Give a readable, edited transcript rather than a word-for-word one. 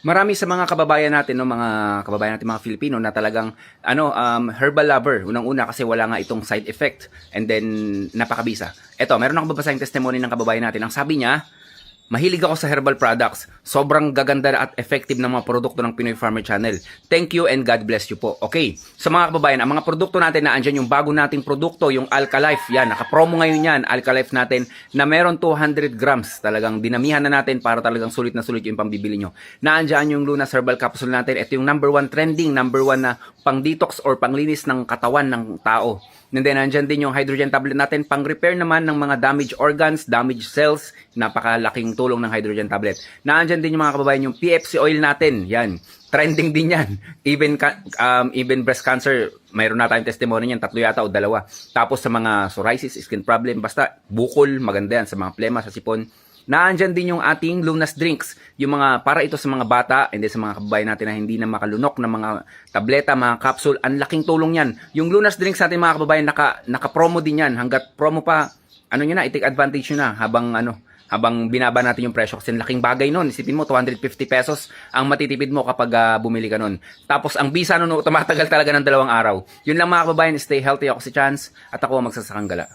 Marami sa mga kababayan natin, no, mga kababayan natin mga Filipino na talagang herbal lover. Unang-una kasi wala nga itong side effect and then napakabisa. Eto, meron akong babasahing testimony ng kababayan natin. Ang sabi niya, mahilig ako sa herbal products. Sobrang gaganda at effective ng mga produkto ng Pinoy Farmer Channel. Thank you and God bless you po. Okay, sa mga kababayan, ang mga produkto natin na andyan yung bago nating produkto, yung Alkalife. Yan, naka-promo ngayon yan, Alkalife natin, na meron 200 grams. Talagang dinamihan na natin para talagang sulit na sulit yung pambibili nyo. Naandyan yung Lunas Herbal Capsule natin. Ito yung number 1 trending, number 1 na pang-detox or panglinis ng katawan ng tao. And then, nandyan din yung hydrogen tablet natin, pang-repair naman ng mga damaged organs, damaged cells, napakalaking tulong ng hydrogen tablet. Nandyan din yung mga kababayan, yung PFC oil natin, yan, trending din yan. Even breast cancer, mayroon na tayong testimony niyan, 3 yata o 2. Tapos sa mga psoriasis, skin problem, basta bukol, maganda yan, sa mga plema, sa sipon. Naandyan din yung ating Lunas drinks, yung mga para ito sa mga bata and then sa mga kababayan natin na hindi na makalunok ng mga tableta, mga capsule, ang laking tulong yan. Yung Lunas drinks natin mga kababayan, naka-promo din yan, hanggat promo pa, nyo na, i-take advantage nyo na habang binaba natin yung presyo kasi laking bagay nun. Isipin mo, 250 pesos ang matitipid mo kapag bumili ka nun. Tapos ang visa nun, tumatagal talaga ng 2 araw. Yun lang mga kababayan, stay healthy. Ako si Chance at ako ang magsasakang gala.